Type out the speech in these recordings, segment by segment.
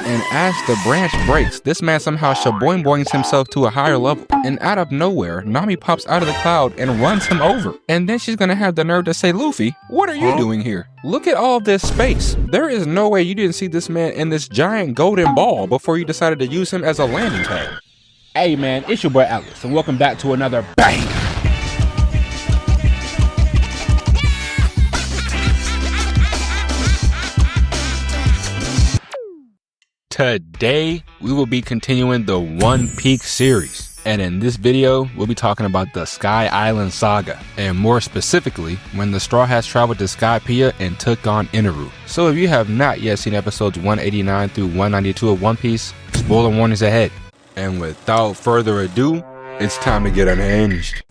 And as the branch breaks, this man somehow shaboing-boings himself to a higher level. And out of nowhere, Nami pops out of the cloud and runs him over. And then she's gonna have the nerve to say, Luffy, what are you doing here? Look at all this space. There is no way you didn't see this man in this giant golden ball before you decided to use him as a landing pad. Hey man, it's your boy Alex, and welcome back to another bang. Today, we will be continuing the One Piece series. And in this video, we'll be talking about the Sky Island Saga. And more specifically, when the Straw Hats traveled to Skypiea and took on Eneru. So if you have not yet seen episodes 189 through 192 of One Piece, spoiler warnings ahead. And without further ado, it's time to get unhinged.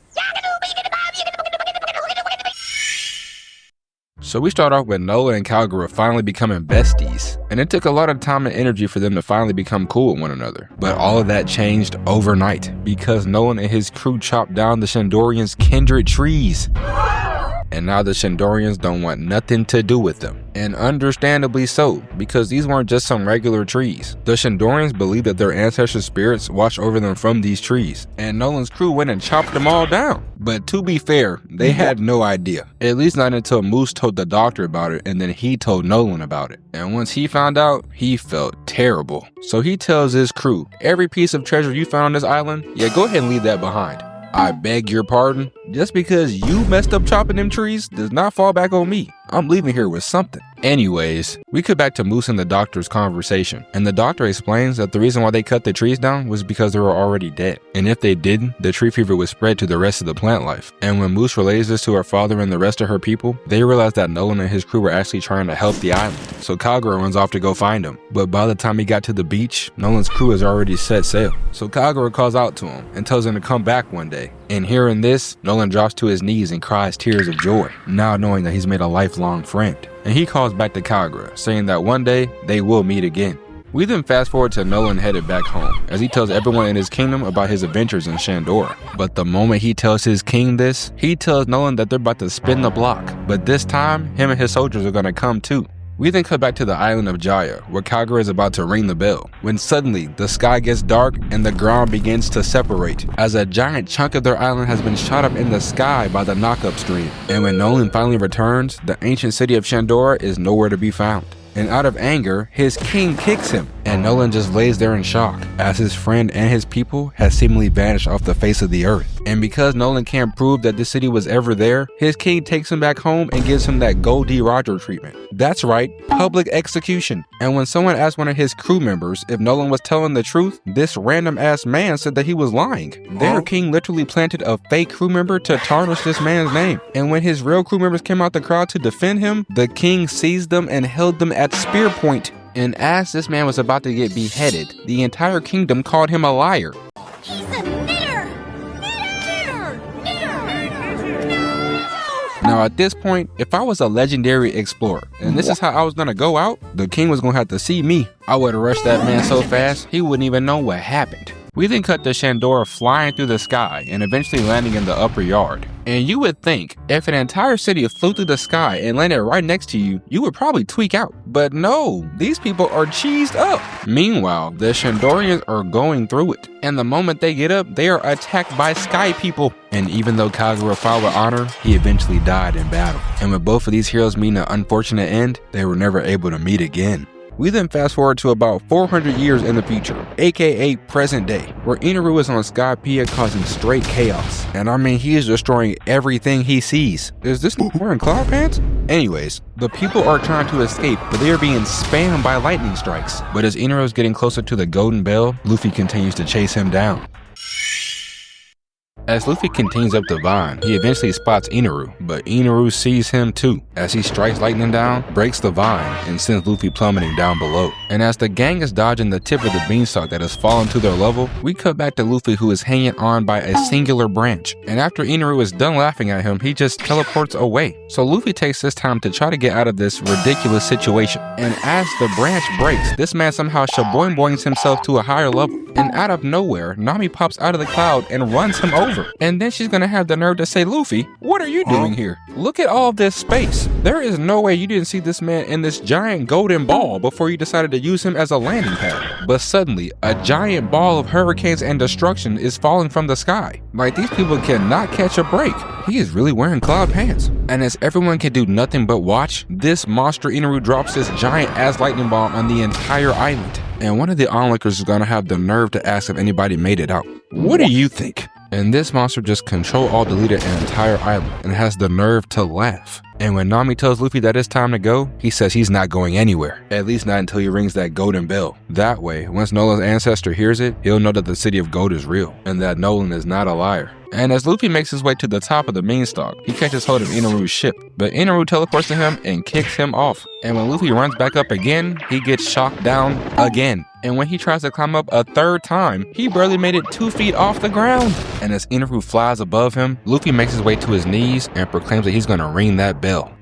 So we start off with Nola and Kagura finally becoming besties, and it took a lot of time and energy for them to finally become cool with one another. But all of that changed overnight because Nola and his crew chopped down the Shandorians' kindred trees. And now the Shandorians don't want nothing to do with them. And understandably so, because these weren't just some regular trees. The Shandorians believe that their ancestral spirits watch over them from these trees. And Nolan's crew went and chopped them all down. But to be fair, they had no idea. At least not until Moose told the doctor about it, and then he told Nolan about it. And once he found out, he felt terrible. So he tells his crew, every piece of treasure you found on this island, yeah, go ahead and leave that behind. I beg your pardon, just because you messed up chopping them trees does not fall back on me. I'm leaving here with something. Anyways, we cut back to Moose and the doctor's conversation, and the doctor explains that the reason why they cut the trees down was because they were already dead. And if they didn't, the tree fever would spread to the rest of the plant life. And when Moose relays this to her father and the rest of her people, they realize that Nolan and his crew were actually trying to help the island. So Kagura runs off to go find him. But by the time he got to the beach, Nolan's crew has already set sail. So Kagura calls out to him and tells him to come back one day. And hearing this, Nolan drops to his knees and cries tears of joy, now knowing that he's made a lifelong friend. And he calls back to Kagura, saying that one day they will meet again. We then fast forward to Nolan headed back home, as he tells everyone in his kingdom about his adventures in Shandora. But the moment he tells his king this, he tells Nolan that they're about to spin the block. But this time, him and his soldiers are gonna come too. We then cut back to the island of Jaya, where Kagura is about to ring the bell, when suddenly the sky gets dark and the ground begins to separate, as a giant chunk of their island has been shot up in the sky by the knock-up stream. And when Nolan finally returns, the ancient city of Shandora is nowhere to be found. And out of anger, his king kicks him, and Nolan just lays there in shock, as his friend and his people has seemingly vanished off the face of the earth. And because Nolan can't prove that this city was ever there, his king takes him back home and gives him that Gold D. Roger treatment. That's right, public execution. And when someone asked one of his crew members if Nolan was telling the truth, this random ass man said that he was lying. Their king literally planted a fake crew member to tarnish this man's name. And when his real crew members came out the crowd to defend him, the king seized them and held them at spear point. And as this man was about to get beheaded, the entire kingdom called him a liar. He's a knitter! Now at this point, if I was a legendary explorer, and this is how I was gonna go out, the king was gonna have to see me. I would have rushed that man so fast, he wouldn't even know what happened. We then cut to Shandora flying through the sky and eventually landing in the upper yard. And you would think, if an entire city flew through the sky and landed right next to you, you would probably tweak out. But no, these people are cheesed up. Meanwhile, the Shandorians are going through it. And the moment they get up, they are attacked by sky people. And even though Kagura fought with honor, he eventually died in battle. And with both of these heroes meeting an unfortunate end, they were never able to meet again. We then fast forward to about 400 years in the future, aka present day, where Eneru is on Skypiea causing straight chaos. And I mean, he is destroying everything he sees. Is this wearing cloud pants? Anyways, the people are trying to escape, but they are being spammed by lightning strikes. But as Eneru is getting closer to the Golden Bell, Luffy continues to chase him down. As Luffy continues up the vine, he eventually spots Eneru, but Eneru sees him too, as he strikes lightning down, breaks the vine, and sends Luffy plummeting down below. And as the gang is dodging the tip of the beanstalk that has fallen to their level, we cut back to Luffy, who is hanging on by a singular branch. And after Eneru is done laughing at him, he just teleports away. So Luffy takes this time to try to get out of this ridiculous situation. And as the branch breaks, this man somehow shaboing-boings himself to a higher level. And out of nowhere, Nami pops out of the cloud and runs him over. over. And then she's gonna have the nerve to say, Luffy, what are you doing here? Look at all this space. There is no way you didn't see this man in this giant golden ball before you decided to use him as a landing pad. But suddenly, a giant ball of hurricanes and destruction is falling from the sky. Like, these people cannot catch a break. He is really wearing cloud pants. And as everyone can do nothing but watch, this monster Eneru drops this giant ass lightning bomb on the entire island. And one of the onlookers is gonna have the nerve to ask if anybody made it out. What do you think? And this monster just control-alt-deleted an entire island and has the nerve to laugh. And when Nami tells Luffy that it's time to go, he says he's not going anywhere. At least not until he rings that golden bell. That way, once Nolan's ancestor hears it, he'll know that the city of gold is real and that Nolan is not a liar. And as Luffy makes his way to the top of the beanstalk, he catches hold of Eneru's ship. But Eneru teleports to him and kicks him off. And when Luffy runs back up again, he gets shocked down again. And when he tries to climb up a third time, he barely made it 2 feet off the ground. And as Eneru flies above him, Luffy makes his way to his knees and proclaims that he's gonna ring that bell.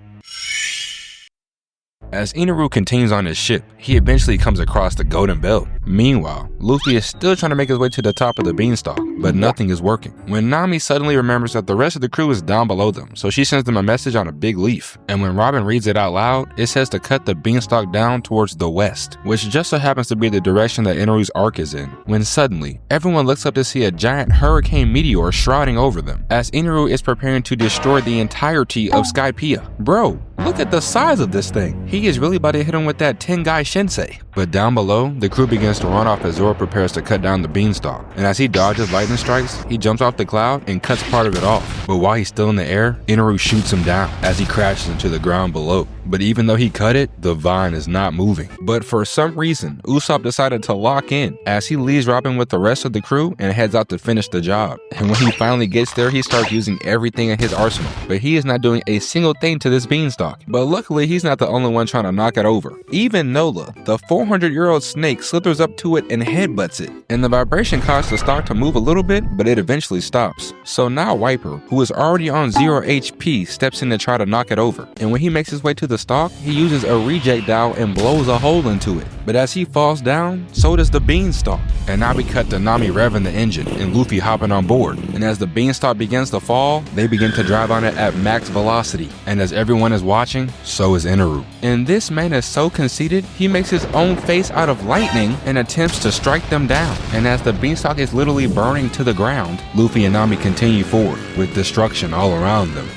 As Eneru continues on his ship, he eventually comes across the golden bell. Meanwhile, Luffy is still trying to make his way to the top of the beanstalk, but nothing is working. When Nami suddenly remembers that the rest of the crew is down below them, so she sends them a message on a big leaf. And when Robin reads it out loud, it says to cut the beanstalk down towards the west, which just so happens to be the direction that Eneru's arc is in. When suddenly, everyone looks up to see a giant hurricane meteor shrouding over them, as Eneru is preparing to destroy the entirety of Skypiea. Bro, look at the size of this thing. He is really about to hit him with that Tengai Shinsei. But down below, the crew begins to run off as Zoro prepares to cut down the beanstalk. And as he dodges lightning strikes, he jumps off the cloud and cuts part of it off. But while he's still in the air, Eneru shoots him down as he crashes into the ground below. But even though he cut it, the vine is not moving. But for some reason, Usopp decided to lock in as he leaves Robin with the rest of the crew and heads out to finish the job. And when he finally gets there, he starts using everything in his arsenal. But he is not doing a single thing to this beanstalk. But luckily, he's not the only one trying to knock it over. Even Nola, the 400-year-old snake, slithers up to it and headbutts it. And the vibration causes the stalk to move a little bit, but it eventually stops. So now Wiper, who is already on 0 HP, steps in to try to knock it over. And when he makes his way to the stalk, he uses a reject dowel and blows a hole into it. But as he falls down, so does the beanstalk. And now we cut to Nami revving the engine and Luffy hopping on board. And as the beanstalk begins to fall, they begin to drive on it at max velocity. And as everyone is watching, so is Eneru. And this man is so conceited, he makes his own face out of lightning and attempts to strike them down. And as the beanstalk is literally burning to the ground, Luffy and Nami continue forward with destruction all around them.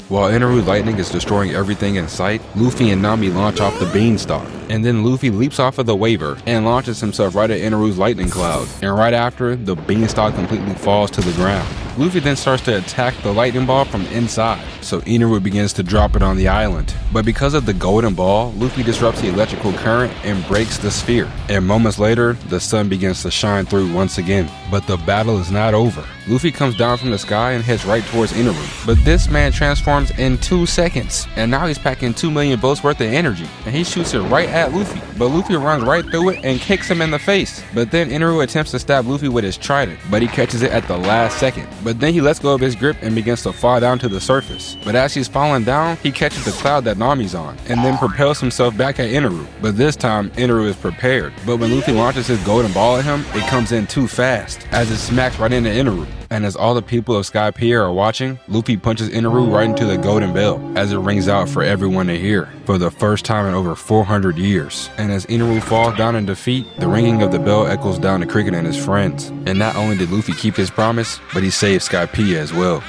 While Eneru's lightning is destroying everything in sight, Luffy and Nami launch off the beanstalk. And then Luffy leaps off of the waver and launches himself right at Eneru's lightning cloud. And right after, the beanstalk completely falls to the ground. Luffy then starts to attack the lightning ball from inside, so Eneru begins to drop it on the island. But because of the golden ball, Luffy disrupts the electrical current and breaks the sphere. And moments later, the sun begins to shine through once again. But the battle is not over. Luffy comes down from the sky and heads right towards Eneru. But this man transforms in 2 seconds, and now he's packing 2 million volts worth of energy, and he shoots it right at Luffy. But Luffy runs right through it and kicks him in the face. But then Eneru attempts to stab Luffy with his trident, but he catches it at the last second. But then he lets go of his grip and begins to fall down to the surface. But as he's falling down, he catches the cloud that Nami's on, and then propels himself back at Eneru. But this time, Eneru is prepared. But when Luffy launches his golden ball at him, it comes in too fast, as it smacks right into Eneru. And as all the people of Skypiea are watching, Luffy punches Eneru right into the golden bell, as it rings out for everyone to hear, for the first time in over 400 years. And as Eneru falls down in defeat, the ringing of the bell echoes down to Cricket and his friends. And not only did Luffy keep his promise, but he saved Skypiea as well.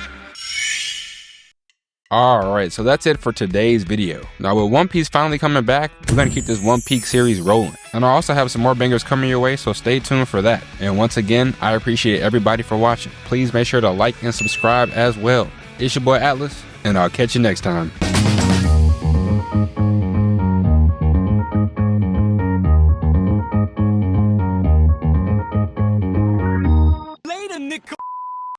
Alright, so that's it for today's video. Now with One Piece finally coming back, we're going to keep this One Piece series rolling. And I also have some more bangers coming your way, so stay tuned for that. And once again, I appreciate everybody for watching. Please make sure to like and subscribe as well. It's your boy Atlas, and I'll catch you next time.